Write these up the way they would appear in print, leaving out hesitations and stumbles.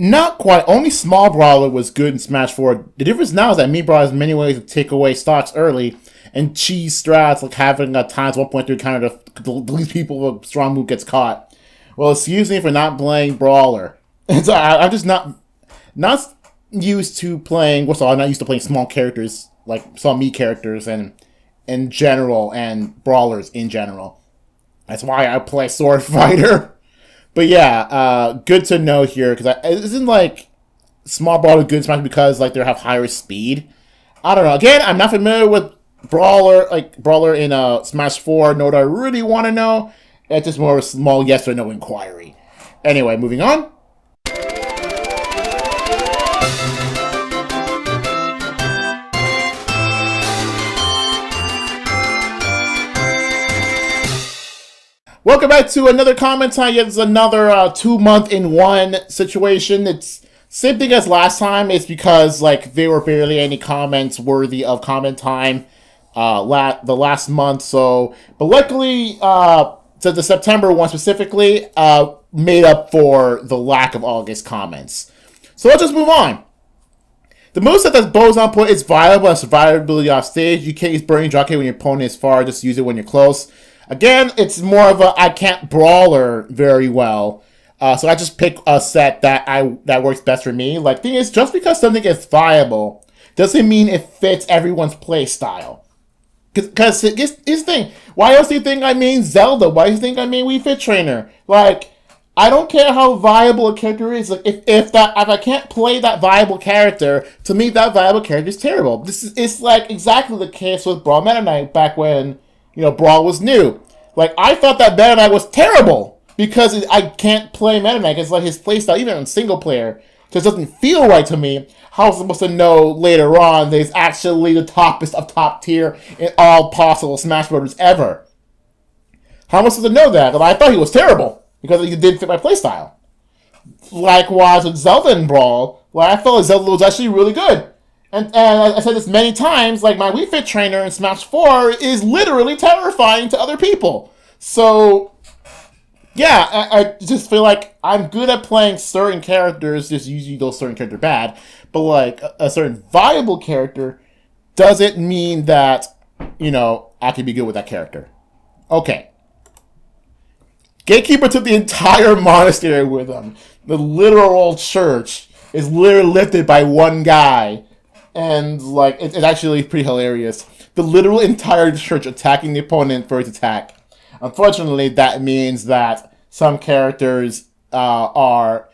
Not quite. Only Small Brawler was good in Smash 4. The difference now is that Meat Brawler has many ways to take away stocks early and cheese strats like having a times 1.3 counter to least people with a strong move gets caught. Well, excuse me for not playing Brawler. So I'm just not used to playing. What's all? I'm not used to playing small characters like small meat characters and in general and brawlers in general. That's why I play Sword Fighter. But yeah, good to know here because isn't like small brawler good Smash because like they have higher speed. I don't know. Again, I'm not familiar with brawler in Smash 4. Know what I really want to know. It's just more of a small yes or no inquiry. Anyway, moving on. Welcome back to another comment time. It's another 2-month-in-1 situation. It's same thing as last time. It's because like there were barely any comments worthy of comment time the last month. So, but luckily, so the September one specifically made up for the lack of August comments. So let's just move on. The moveset that Bozon put is viable and survivability off stage. You can't use Burning Jockey when your opponent is far. Just use it when you're close. Again, it's more of a I can't brawler very well. So I just pick a set that works best for me. Like, thing is, just because something is viable doesn't mean it fits everyone's play style. Because here's the thing. Why else do you think I mean Zelda? Why do you think I mean Wii Fit Trainer? Like, I don't care how viable a character is. Like, if I can't play that viable character, to me that viable character is terrible. It's like exactly the case with Brawl Meta Knight back when Brawl was new. Like, I thought that Meta Knight was terrible because I can't play Meta Knight. It's like his playstyle, even on single player, just doesn't feel right to me. How am I supposed to know later on that he's actually the toppest of top tier in all possible Smash Bros. Ever? How am I supposed to know that? I thought he was terrible because he didn't fit my playstyle. Likewise with Zelda and Brawl, where I felt like Zelda was actually really good. And I said this many times, like my Wii Fit Trainer in Smash 4 is literally terrifying to other people. So, yeah, I just feel like I'm good at playing certain characters, just usually those certain characters are bad. But like a certain viable character doesn't mean that, I can be good with that character. Okay. Gatekeeper took the entire monastery with him. The literal church is literally lifted by one guy. And, like, it's actually pretty hilarious. The literal entire church attacking the opponent for its attack. Unfortunately, that means that some characters have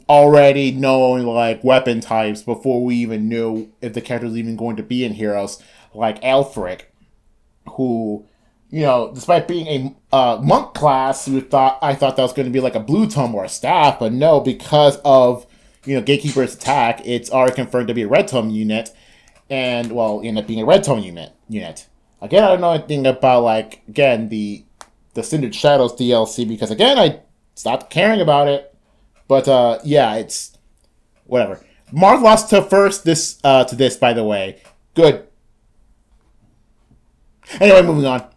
already known, like, weapon types before we even knew if the character was even going to be in Heroes. Like Alfric, who, despite being a monk class, I thought that was going to be like a blue tome or a staff, but no, because of Gatekeeper's attack, it's already confirmed to be a red tome unit, and, well, ended up being a red tome unit. Again, I don't know anything about, like, again, the Cindered Shadows DLC, because, again, I stopped caring about it, but, yeah, it's, whatever. Marth lost to this, by the way. Good. Anyway, moving on.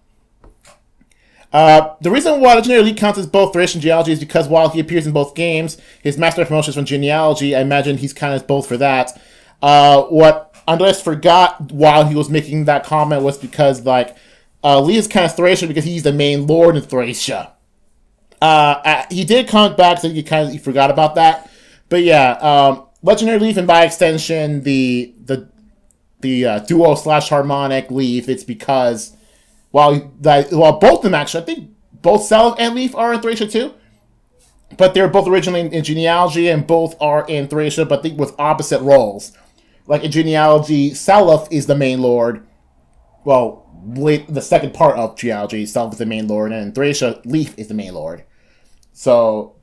The reason why Legendary Elite counts as both Thresh and Genealogy is because while he appears in both games, his master promotions from Genealogy, I imagine he's kind of both for that. What Andres forgot while he was making that comment was because, like, Lee is kind of Thracia because he's the main lord in Thracia. He did comment back, so he forgot about that. But yeah, Legendary Leaf and by extension, the duo/harmonic Leaf, it's because while both of them actually, I think both Seliph and Leaf are in Thracia too. But they're both originally in Genealogy and both are in Thracia, but with opposite roles. Like in Genealogy, Seliph is the main lord. Well, the second part of Genealogy, Seliph is the main lord, and in Thracia, Leaf is the main lord. So,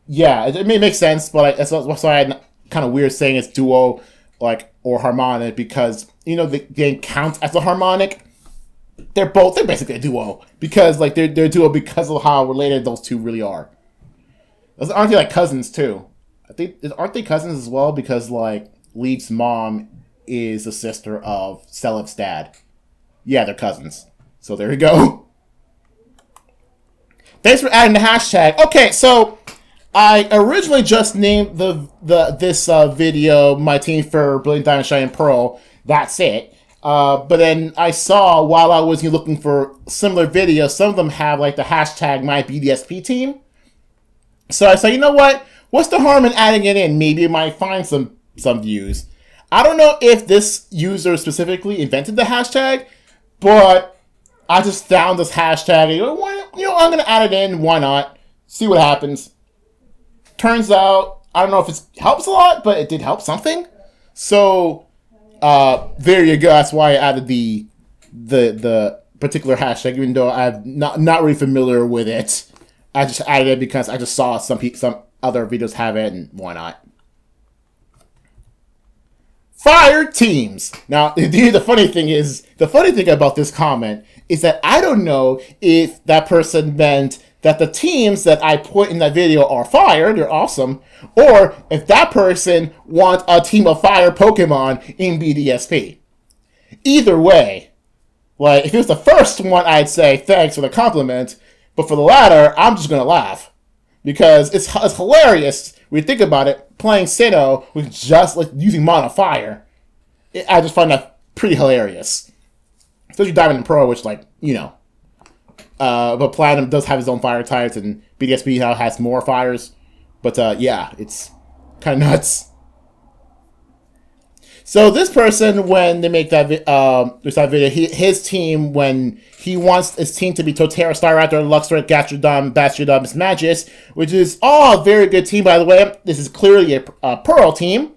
yeah, it makes sense, but that's why I'm kind of weird saying it's duo, like, or harmonic, because, the game counts as a harmonic. They're basically a duo, because, like, they're a duo because of how related those two really are. Aren't they, like, cousins, too? Aren't they cousins as well, because, like, Leaf's mom is the sister of Seliph's dad. Yeah, they're cousins. So there you go. Thanks for adding the hashtag. Okay, so I originally just named this video my team for Brilliant Diamond Shining Pearl. That's it. But then I saw while I was looking for similar videos, some of them have like the hashtag my BDSP team. So I said, you know what? What's the harm in adding it in? Maybe it might find some views. I don't know if this user specifically invented the hashtag, but I just found this hashtag. And, I'm gonna add it in. Why not? See what happens. Turns out, I don't know if it helps a lot, but it did help something. So there you go. That's why I added the particular hashtag, even though I'm not really familiar with it. I just added it because I just saw some other videos have it, and why not? Fire teams. Now, the funny thing about this comment is that I don't know if that person meant that the teams that I put in that video are fire, they're awesome, or if that person wants a team of fire Pokemon in BDSP. Either way, like, if it was the first one, I'd say thanks for the compliment, but for the latter, I'm just gonna laugh. Because it's hilarious when you think about it, playing Sinnoh with just like using Mono Fire. I just find that pretty hilarious. Especially Diamond and Pearl, which, like, but Platinum does have his own fire types, and BDSP now has more fires. But yeah, it's kind of nuts. So this person, when they make that video, his team, when he wants his team to be Torterra, Staraptor, Luxray, Gastrodon, Bastiodon, Mismagius, which is all a very good team, by the way. This is clearly a Pearl team.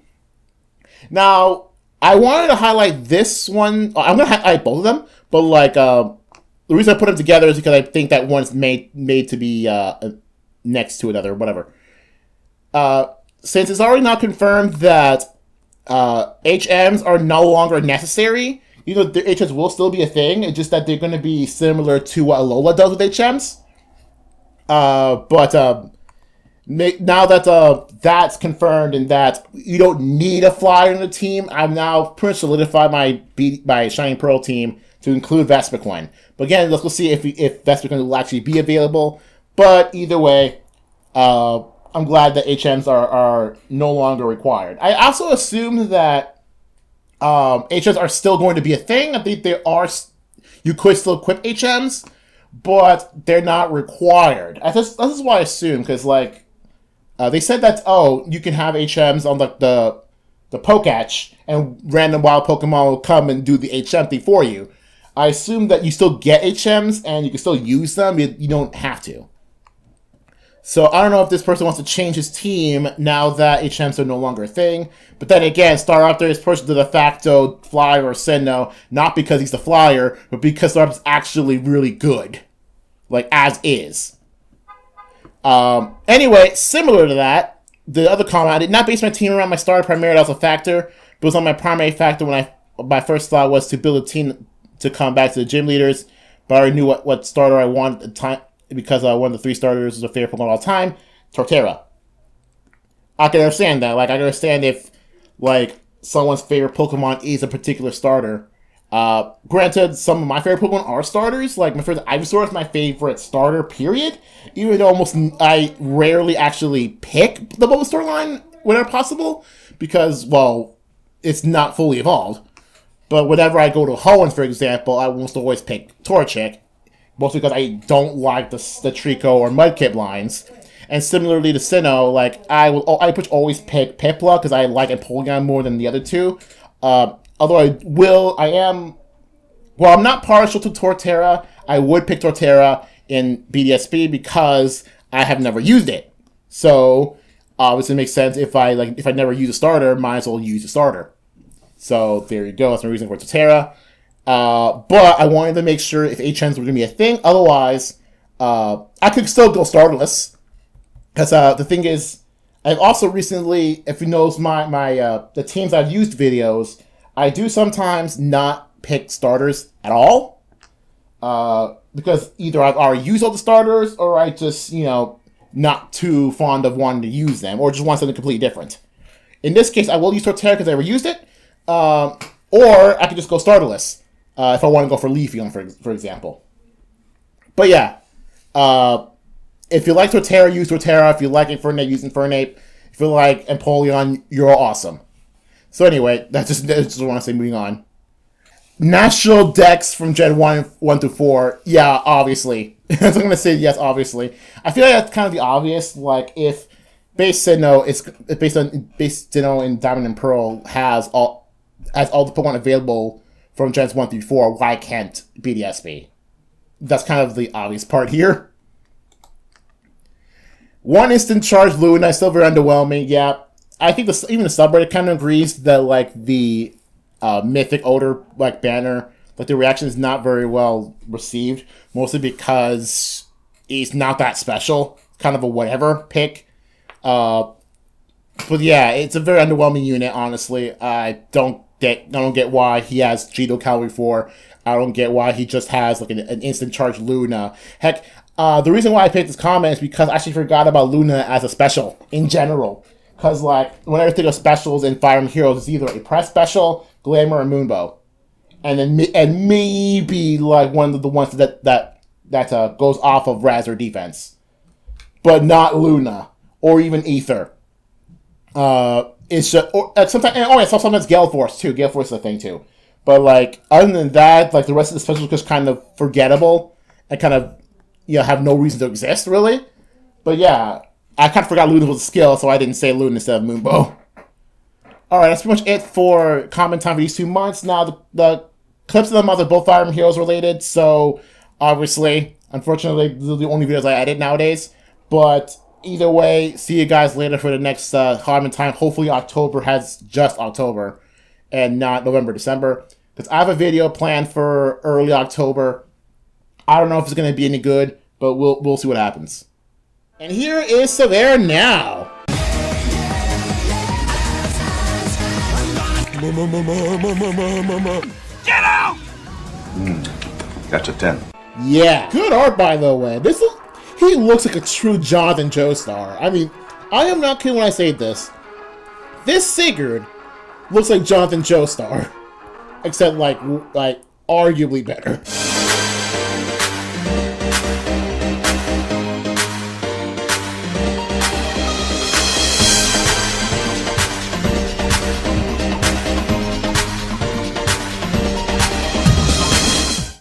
Now, I wanted to highlight this one. I'm going to highlight both of them, but like the reason I put them together is because I think that one's made to be next to another, whatever. Since it's already now confirmed that HMs are no longer necessary, the HMs will still be a thing. It's just that they're going to be similar to what Alola does with HMs. But now that that's confirmed and that you don't need a flyer in the team, I've now pretty much solidified my Shining Pearl team to include Vespiquen. But again, let's go see if Vespiquen will actually be available. But either way, I'm glad that HMs are no longer required. I also assume that HMs are still going to be a thing. I think they are. You could still equip HMs, but they're not required. This is what I assume, because like they said that you can have HMs on the Pokach, and random wild Pokemon will come and do the HM thing for you. I assume that you still get HMs and you can still use them. You don't have to. So I don't know if this person wants to change his team now that HMs are no longer a thing. But then again, Staraptor is pushed to the de facto flyer or Sinnoh, not because he's the flyer, but because Staraptor's actually really good. Like, as is. Anyway, similar to that, the other comment, I did not base my team around my starter primarily as a factor, but it was on my primary factor when my first thought was to build a team to come back to the gym leaders, but I already knew what starter I wanted at the time, because one of the 3 starters is a favorite Pokemon of all time, Torterra. I can understand that. Like, I can understand if, like, someone's favorite Pokemon is a particular starter. Granted, some of my favorite Pokemon are starters. Like, my favorite Ivysaur is my favorite starter, period. Even though I rarely actually pick the Bulbasaur line whenever possible, because, well, it's not fully evolved. But whenever I go to Hoenn, for example, I almost always pick Torchic, mostly because I don't like the Trico or Mudkip lines. And similarly to Sinnoh, like, I always pick Piplup because I like Empoleon more than the other two. Although I'm not partial to Torterra, I would pick Torterra in BDSP because I have never used it. So, obviously it makes sense if I never use a starter, might as well use a starter. So, there you go. That's my reason for Torterra. But I wanted to make sure if HMs were going to be a thing. Otherwise, I could still go starterless. Because the thing is, I've also recently, if you notice the teams I've used videos, I do sometimes not pick starters at all. Because either I've already used all the starters, or I just, not too fond of wanting to use them, or just want something completely different. In this case, I will use Torterra because I never used it. Or I could just go starterless. If I want to go for Leafeon, for example. But yeah. If you like Torterra, use Torterra. If you like Infernape, use Infernape. If you like Empoleon, you're awesome. So anyway, I just want to say, moving on. National Dex from Gen 1 through 4. Yeah, obviously. I'm going to say yes, obviously. I feel like that's kind of the obvious. Like, if Base Sinnoh is based on Base Sinnoh and Diamond and Pearl has all the Pokemon available from Gens 1 through 4, why can't BDSP? That's kind of the obvious part here. One instant charge Luna is still very underwhelming. Yeah, I think even the subreddit kind of agrees that like the Mythic Odor like banner, like the reaction is not very well received, mostly because he's not that special. Kind of a whatever pick. But yeah, it's a very underwhelming unit. Honestly, I don't get why he has Geodude Cavalry 4. I don't get why he just has like an instant charge Luna. Heck, the reason why I picked this comment is because I actually forgot about Luna as a special in general. Because like whenever I think of specials in Fire Emblem Heroes, it's either a press special, Glamour, or Moonbow, and then maybe like one of the ones that goes off of Razz or defense, but not Luna or even Ether. It's just sometimes. Oh, yeah, sometimes Gale Force too. Gale Force is a thing too. But like other than that, like the rest of the specials are just kind of forgettable and kind of have no reason to exist really. But yeah, I kind of forgot Luna was a skill, so I didn't say Luna instead of Moonbow. All right, that's pretty much it for comment time for these 2 months. Now the clips of them are both Fire Emblem Heroes related, so obviously, unfortunately, these are the only videos I edit nowadays. But either way, see you guys later for the next comment time. Hopefully October has just October and not November, December. Because I have a video planned for early October. I don't know if it's going to be any good, but we'll see what happens. And here is Severe now. Get out! That's a 10. Yeah, good art by the way. He looks like a true Jonathan Joestar. I mean, I am not kidding when I say this. This Sigurd looks like Jonathan Joestar, except like arguably better.